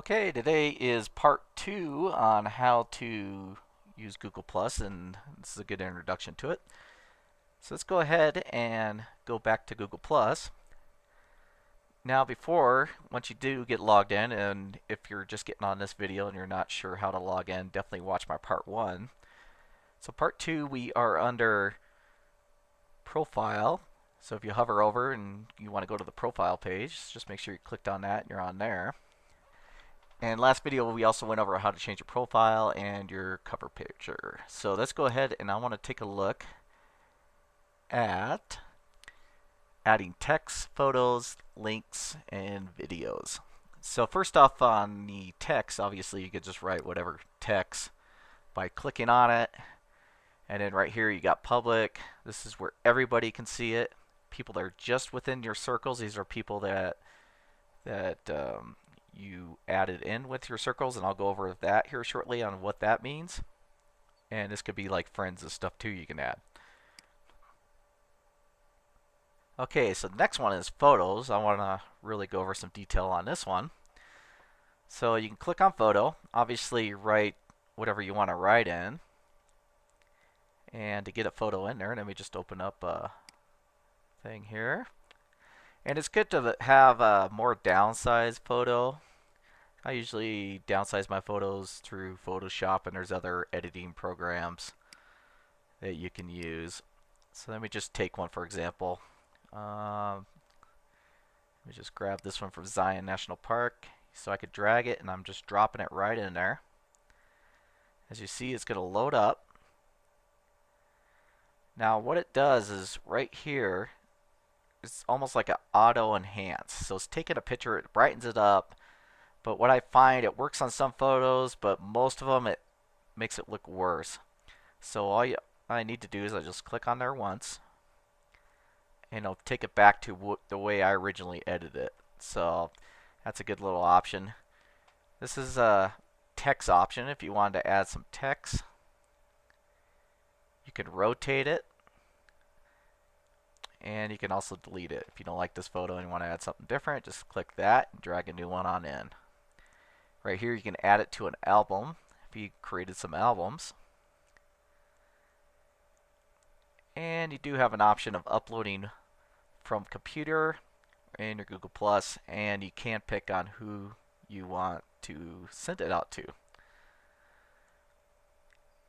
Okay, today is part 2 on how to use Google Plus, and this is a good introduction to it. So let's go ahead and go back to Google Plus. Now once you do get logged in, and if you're just getting on this video and you're not sure how to log in, definitely watch my part 1. So part 2, we are under Profile. So if you hover over and you want to go to the profile page, just make sure you clicked on that and you're on there. And last video we also went over how to change your profile and your cover picture. So let's go ahead and I want to take a look at adding text, photos, links, and videos. So first off, on the text, obviously you could just write whatever text by clicking on it. And then right here you got public. This is where everybody can see it. People that are just within your circles, these are people that you added in with your circles, and I'll go over that here shortly on what that means. And this could be like friends and stuff too you can add. Okay, so the next one is photos. I want to really go over some detail on this one. So you can click on photo, obviously write whatever you want to write in. And to get a photo in there, let me just open up a thing here. And it's good to have a more downsized photo. I usually downsize my photos through Photoshop, and there's other editing programs that you can use. So let me just take one for example. Let me just grab this one from Zion National Park. So I could drag it, and I'm just dropping it right in there. As you see, it's going to load up. Now what it does is right here, it's almost like an auto enhance. So it's taking a picture, it brightens it up, but what I find, it works on some photos, but most of them it makes it look worse. So all I need to do is I just click on there once, and it'll take it back to the way I originally edited it. So that's a good little option. This is a text option. If you wanted to add some text, you can rotate it, and you can also delete it. If you don't like this photo and you want to add something different, just click that and drag a new one on in. Right here you can add it to an album if you created some albums. And you do have an option of uploading from computer in your Google Plus, and you can pick on who you want to send it out to.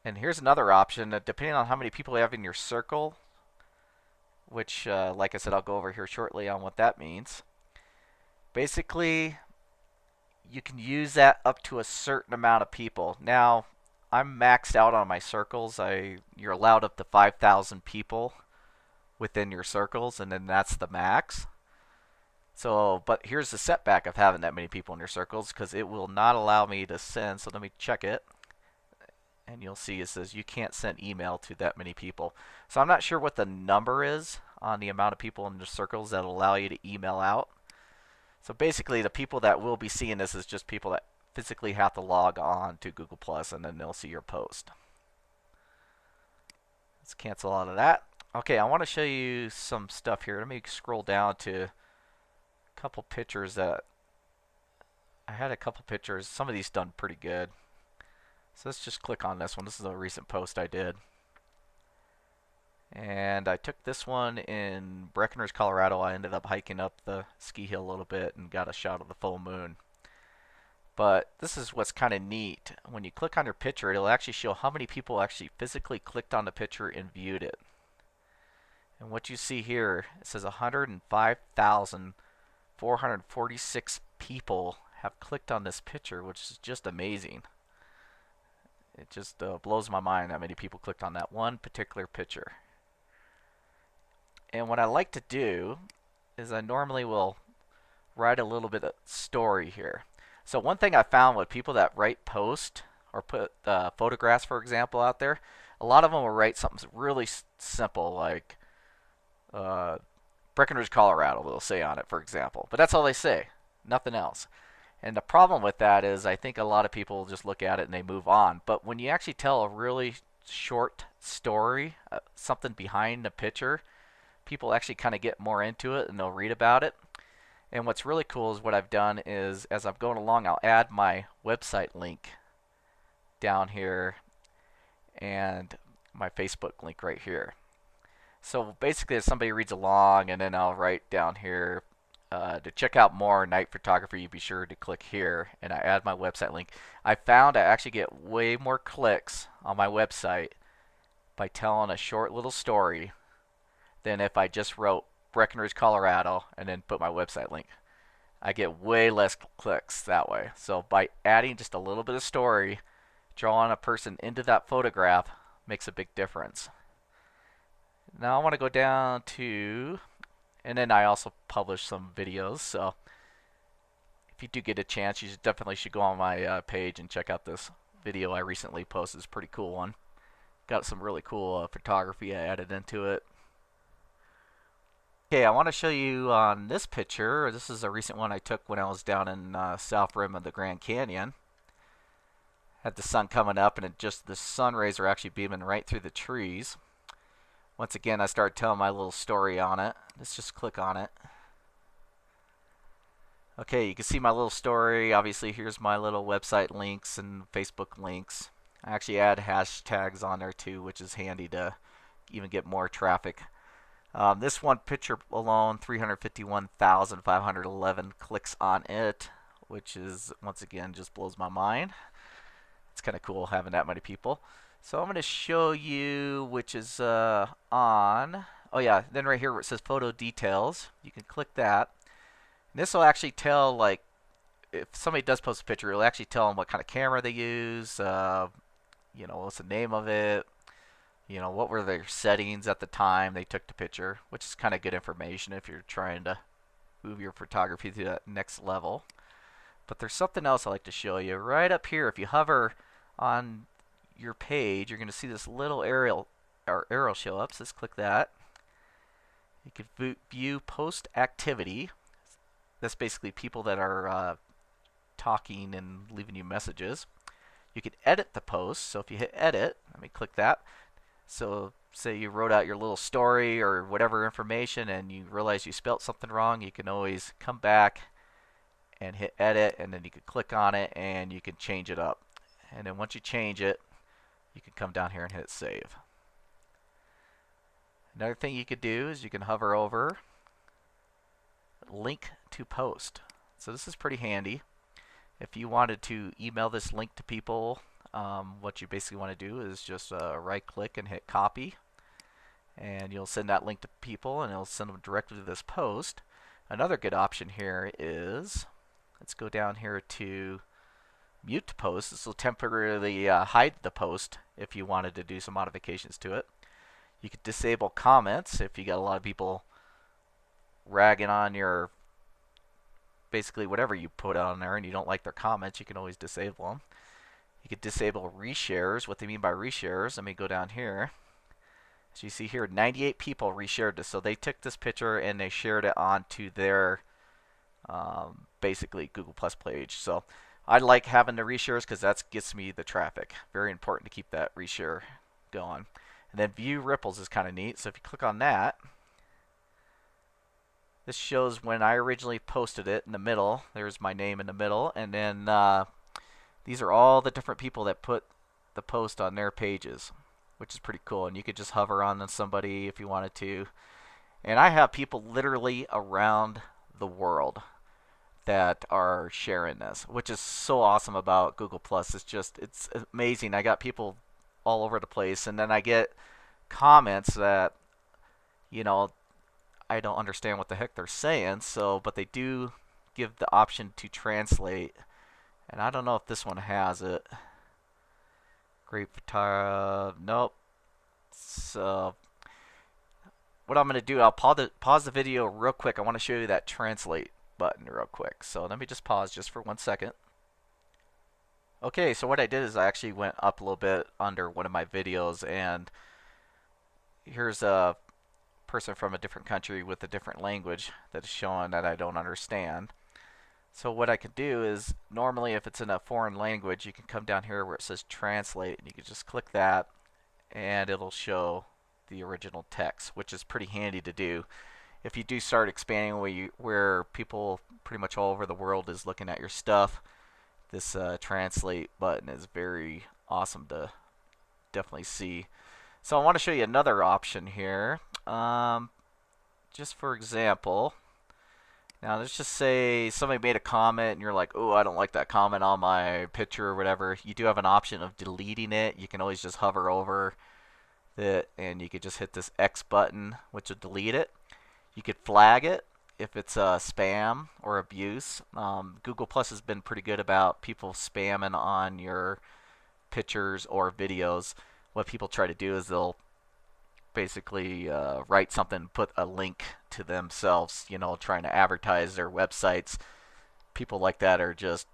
And here's another option that, depending on how many people you have in your circle, which like I said, I'll go over here shortly on what that means. Basically, you can use that up to a certain amount of people. Now, I'm maxed out on my circles. You're allowed up to 5,000 people within your circles, and then that's the max. So, but here's the setback of having that many people in your circles, because it will not allow me to send. So let me check it. And you'll see it says you can't send email to that many people. So I'm not sure what the number is on the amount of people in the circles that allow you to email out. So basically the people that will be seeing this is just people that physically have to log on to Google Plus, and then they'll see your post. Let's cancel out of that. Okay, I want to show you some stuff here. Let me scroll down to a couple pictures that I had a couple pictures. Some of these done pretty good. So let's just click on this one. This is a recent post I did. And I took this one in Breckenridge, Colorado. I ended up hiking up the ski hill a little bit and got a shot of the full moon. But this is what's kind of neat. When you click on your picture, it'll actually show how many people actually physically clicked on the picture and viewed it. And what you see here, it says 105,446 people have clicked on this picture, which is just amazing. It just blows my mind that many people clicked on that one particular picture. And what I like to do is I normally will write a little bit of story here. So one thing I found with people that write post or put photographs, for example, out there, a lot of them will write something really simple like Breckenridge, Colorado, they'll say on it, for example. But that's all they say, nothing else. And the problem with that is I think a lot of people just look at it and they move on. But when you actually tell a really short story, something behind the picture, people actually kind of get more into it and they'll read about it. And what's really cool is what I've done is as I'm going along, I'll add my website link down here and my Facebook link right here. So basically, if somebody reads along, and then I'll write down here to check out more night photography, you be sure to click here, and I add my website link. I found I actually get way more clicks on my website by telling a short little story than if I just wrote Breckenridge, Colorado, and then put my website link. I get way less clicks that way. So by adding just a little bit of story, drawing a person into that photograph makes a big difference. Now I want to go down to, and then I also publish some videos, so if you do get a chance, you definitely should go on my page and check out this video I recently posted. It's a pretty cool one. Got some really cool photography I added into it. Okay, I want to show you on this picture. This is a recent one I took when I was down in South Rim of the Grand Canyon. Had the sun coming up, and the sun rays are actually beaming right through the trees. Once again, I started telling my little story on it. Let's just click on it. Okay, you can see my little story. Obviously, here's my little website links and Facebook links. I actually add hashtags on there too, which is handy to even get more traffic. This one picture alone, 351,511 clicks on it, which is, once again, just blows my mind. It's kind of cool having that many people. So I'm going to show you, which is on, oh yeah, then right here where it says photo details, you can click that. And this will actually tell, like, if somebody does post a picture, it'll actually tell them what kind of camera they use, you know, what's the name of it, you know, what were their settings at the time they took the picture, which is kind of good information if you're trying to move your photography to that next level. But there's something else I'd like to show you. Right up here, if you hover on your page, you're going to see this little arrow show up. So let's click that. You can view post activity. That's basically people that are talking and leaving you messages. You can edit the post. So if you hit edit, let me click that. So say you wrote out your little story or whatever information and you realize you spelt something wrong, you can always come back and hit edit, and then you can click on it and you can change it up. And then once you change it, you can come down here and hit save. Another thing you could do is you can hover over link to post. So this is pretty handy. If you wanted to email this link to people, what you basically want to do is just right click and hit copy, and you'll send that link to people and it'll send them directly to this post. Another good option here is, let's go down here to mute post. This will temporarily hide the post if you wanted to do some modifications to it. You could disable comments if you got a lot of people ragging on your, basically whatever you put on there and you don't like their comments, you can always disable them. You could disable reshares. What they mean by reshares, let me go down here. So you see here, 98 people reshared this. So they took this picture and they shared it onto their basically Google Plus page. So I like having the reshares because that gets me the traffic. Very important to keep that reshare going. And then view ripples is kind of neat. So if you click on that, this shows when I originally posted it in the middle. There's my name in the middle. And then these are all the different people that put the post on their pages, which is pretty cool. And you could just hover on somebody if you wanted to. And I have people literally around the world that are sharing this, which is so awesome about Google Plus. It's amazing. I got people all over the place, and then I get comments that, you know, I don't understand what the heck they're saying, but they do give the option to translate, and I don't know if this one has it. Great photography, nope. So what I'm going to do, I'll pause the video real quick. I want to show you that translate button real quick. So let me just pause just for 1 second. Okay, so what I did is I actually went up a little bit under one of my videos, and here's a person from a different country with a different language that is showing that I don't understand. So what I could do is, normally if it's in a foreign language, you can come down here where it says translate, and you can just click that and it'll show the original text, which is pretty handy to do. if you do start expanding where people pretty much all over the world is looking at your stuff, this translate button is very awesome to definitely see. So I want to show you another option here. Just for example, now let's just say somebody made a comment and you're like, oh, I don't like that comment on my picture or whatever. You do have an option of deleting it. You can always just hover over it and you could just hit this X button, which will delete it. You could flag it if it's spam or abuse. Google Plus has been pretty good about people spamming on your pictures or videos. What people try to do is they'll basically write something, put a link to themselves, you know, trying to advertise their websites. People like that are just,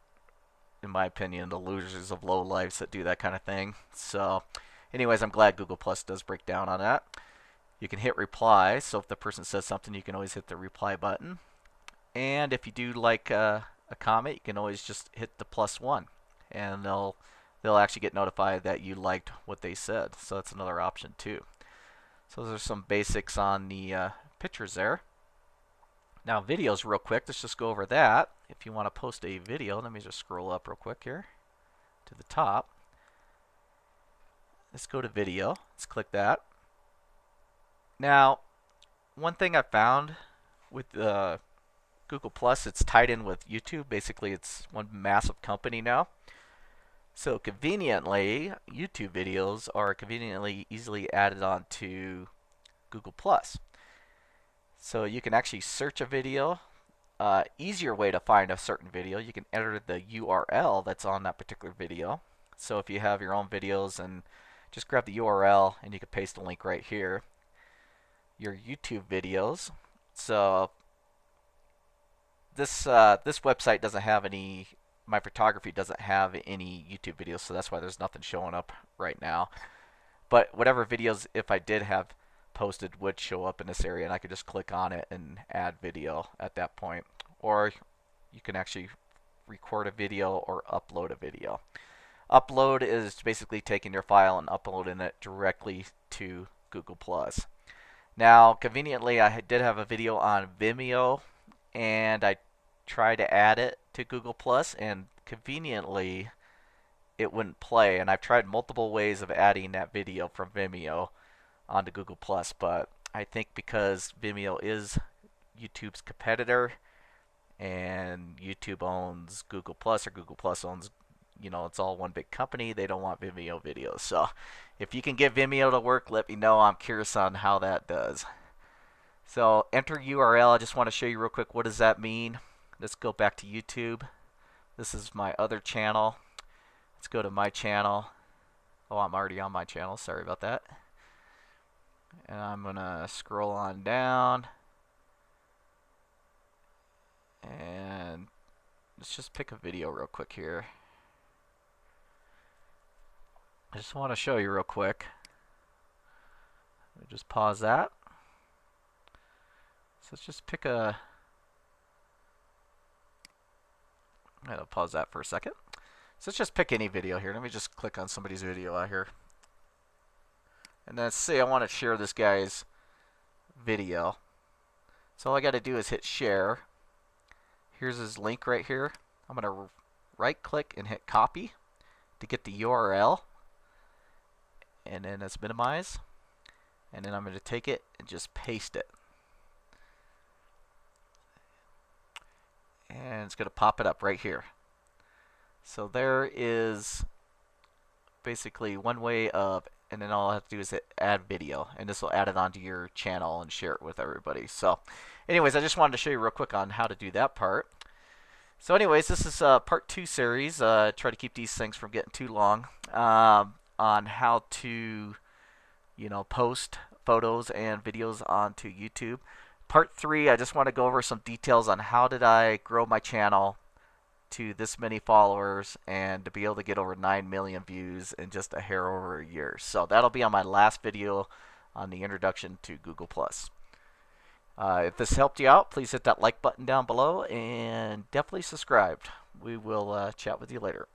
in my opinion, the losers of low lives that do that kind of thing. So anyways, I'm glad Google Plus does break down on that. You can hit reply, so if the person says something, you can always hit the reply button. And if you do like a comment, you can always just hit the +1, and they'll actually get notified that you liked what they said. So that's another option too. So those are some basics on the pictures there. Now videos real quick, let's just go over that. If you want to post a video, let me just scroll up real quick here to the top. Let's go to video, let's click that. Now, one thing I found with Google Plus, it's tied in with YouTube. Basically, it's one massive company now. So conveniently, YouTube videos are conveniently easily added on to Google Plus. So you can actually search a video. Easier way to find a certain video, you can enter the URL that's on that particular video. So if you have your own videos, and just grab the URL and you can paste a link right here. Your YouTube videos. So this website doesn't have any. My photography doesn't have any YouTube videos, so that's why there's nothing showing up right now. But whatever videos, if I did have posted, would show up in this area, and I could just click on it and add video at that point. Or you can actually record a video or upload a video. Upload is basically taking your file and uploading it directly to Google Plus. Now, conveniently, I did have a video on Vimeo, and I tried to add it to Google Plus, and conveniently it wouldn't play. And I've tried multiple ways of adding that video from Vimeo onto Google Plus, but I think because Vimeo is YouTube's competitor and YouTube owns Google Plus, or Google Plus owns, you know, it's all one big company, they don't want Vimeo videos. So if you can get Vimeo to work, let me know. I'm curious on how that does. So enter URL. I just want to show you real quick, what does that mean? Let's go back to YouTube. This is my other channel. Let's go to my channel. Oh, I'm already on my channel. Sorry about that. And I'm going to scroll on down. And let's just pick a video real quick here. I just want to show you real quick. Just pause that. So let's just pick a... I'll pause that for a second. So let's just pick any video here. Let me just click on somebody's video out here. And then let's say I want to share this guy's video. So all I got to do is hit share. Here's his link right here. I'm going to right click and hit copy to get the URL. And then let's minimize. And then I'm going to take it and just paste it. And it's going to pop it up right here. So there is basically one way of, and then all I have to do is hit add video, and this will add it onto your channel and share it with everybody. So anyways, I just wanted to show you real quick on how to do that part. So anyways, this is part 2 series. Try to keep these things from getting too long, on how to, you know, post photos and videos onto YouTube. Part 3, I just want to go over some details on how did I grow my channel to this many followers and to be able to get over 9 million views in just a hair over a year. So that'll be on my last video on the introduction to Google+. If this helped you out, please hit that like button down below and definitely subscribe. We will chat with you later.